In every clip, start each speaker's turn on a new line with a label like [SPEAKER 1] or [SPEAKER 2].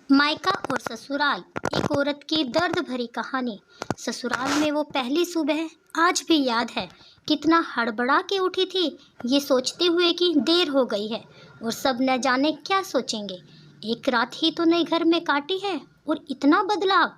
[SPEAKER 1] मायका और ससुराल, एक औरत की दर्द भरी कहानी। ससुराल में वो पहली सुबह आज भी याद है। कितना हड़बड़ा के उठी थी, ये सोचते हुए कि देर हो गई है और सब न जाने क्या सोचेंगे। एक रात ही तो नई घर में काटी है और इतना बदलाव,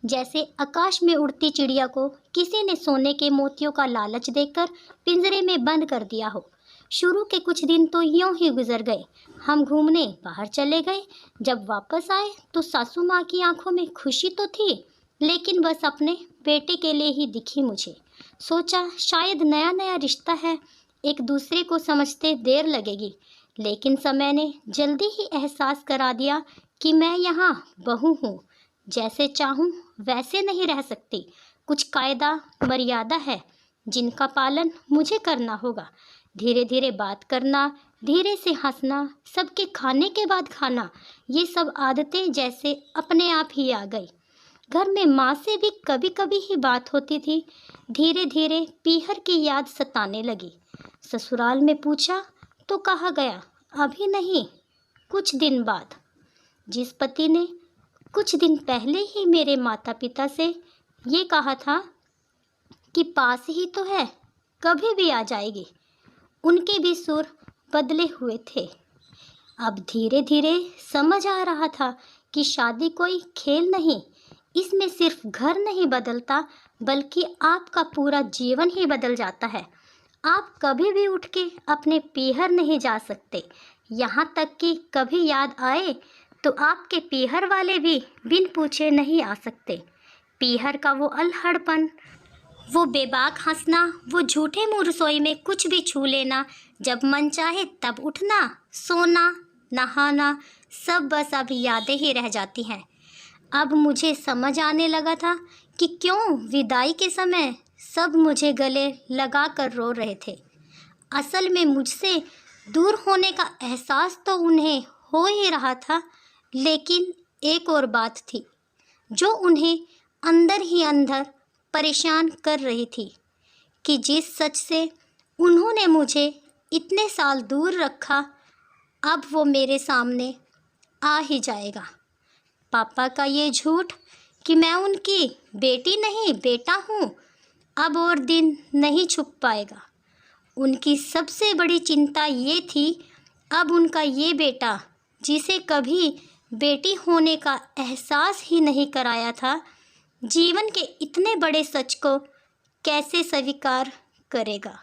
[SPEAKER 1] जैसे आकाश में उड़ती चिड़िया को किसी ने सोने के मोतियों का लालच देकर पिंजरे में बंद कर दिया हो। शुरू के कुछ दिन तो यूं ही गुजर गए। हम घूमने बाहर चले गए। जब वापस आए तो सासू माँ की आंखों में खुशी तो थी, लेकिन बस अपने बेटे के लिए ही दिखी मुझे। सोचा शायद नया नया रिश्ता है, एक दूसरे को समझते देर लगेगी, लेकिन समय ने जल्दी ही एहसास करा दिया कि मैं यहाँ बहू हूँ। जैसे चाहूँ वैसे नहीं रह सकती। कुछ कायदा मर्यादा है जिनका पालन मुझे करना होगा। धीरे धीरे बात करना, धीरे से हंसना, सबके खाने के बाद खाना, ये सब आदतें जैसे अपने आप ही आ गई। घर में माँ से भी कभी कभी ही बात होती थी। धीरे धीरे पीहर की याद सताने लगी। ससुराल में पूछा तो कहा गया अभी नहीं, कुछ दिन बाद। जिस पति ने कुछ दिन पहले ही मेरे माता पिता से ये कहा था कि पास ही तो है, कभी भी आ जाएगी, उनके भी सुर बदले हुए थे। अब धीरे धीरे समझ आ रहा था कि शादी कोई खेल नहीं, इसमें सिर्फ घर नहीं बदलता, बल्कि आपका पूरा जीवन ही बदल जाता है। आप कभी भी उठ के अपने पीहर नहीं जा सकते। यहाँ तक कि कभी याद आए तो आपके पीहर वाले भी बिन पूछे नहीं आ सकते। पीहर का वो अल्हड़पन, वो बेबाक हंसना, वो झूठे मुँह रसोई में कुछ भी छू लेना, जब मन चाहे तब उठना, सोना, नहाना, सब बस अब यादें ही रह जाती हैं। अब मुझे समझ आने लगा था कि क्यों विदाई के समय सब मुझे गले लगा कर रो रहे थे। असल में मुझसे दूर होने का एहसास तो उन्हें हो ही रहा था, लेकिन एक और बात थी जो उन्हें अंदर ही अंदर परेशान कर रही थी कि जिस सच से उन्होंने मुझे इतने साल दूर रखा, अब वो मेरे सामने आ ही जाएगा। पापा का ये झूठ कि मैं उनकी बेटी नहीं बेटा हूँ, अब और दिन नहीं छुप पाएगा। उनकी सबसे बड़ी चिंता ये थी, अब उनका ये बेटा जिसे कभी बेटी होने का एहसास ही नहीं कराया था, जीवन के इतने बड़े सच को कैसे स्वीकार करेगा।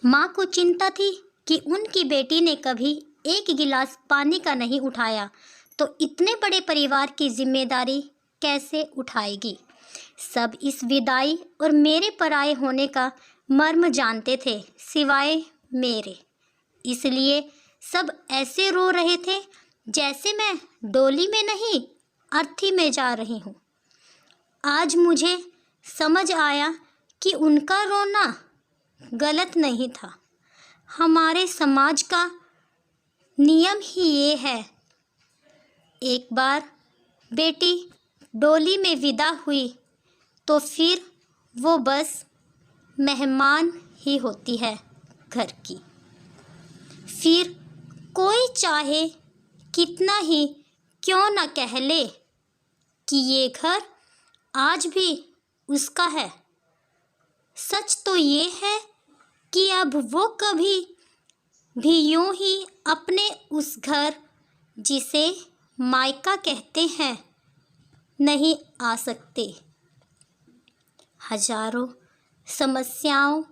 [SPEAKER 1] माँ को चिंता थी कि उनकी बेटी ने कभी एक गिलास पानी का नहीं उठाया, तो इतने बड़े परिवार की जिम्मेदारी कैसे उठाएगी। सब इस विदाई और मेरे पराये होने का मर्म जानते थे, सिवाय मेरे। इसलिए सब ऐसे रो रहे थे जैसे मैं डोली में नहीं, अर्थी में जा रही हूँ। आज मुझे समझ आया कि उनका रोना गलत नहीं था। हमारे समाज का नियम ही ये है, एक बार बेटी डोली में विदा हुई तो फिर वो बस मेहमान ही होती है घर की। फिर कोई चाहे कितना ही क्यों न कह ले कि ये घर आज भी उसका है, सच तो ये है कि अब वो कभी भी यूं ही अपने उस घर, जिसे मायका कहते हैं, नहीं आ सकते। हजारों समस्याओं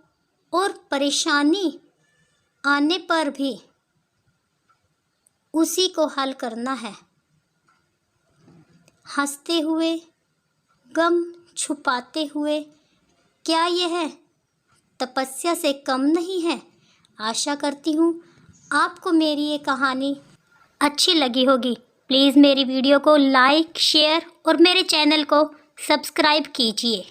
[SPEAKER 1] और परेशानी आने पर भी उसी को हल करना है। हंसते हुए, गम छुपाते हुए, क्या यह तपस्या से कम नहीं है। आशा करती हूँ आपको मेरी ये कहानी अच्छी लगी होगी। प्लीज़ मेरी वीडियो को लाइक, शेयर और मेरे चैनल को सब्सक्राइब कीजिए।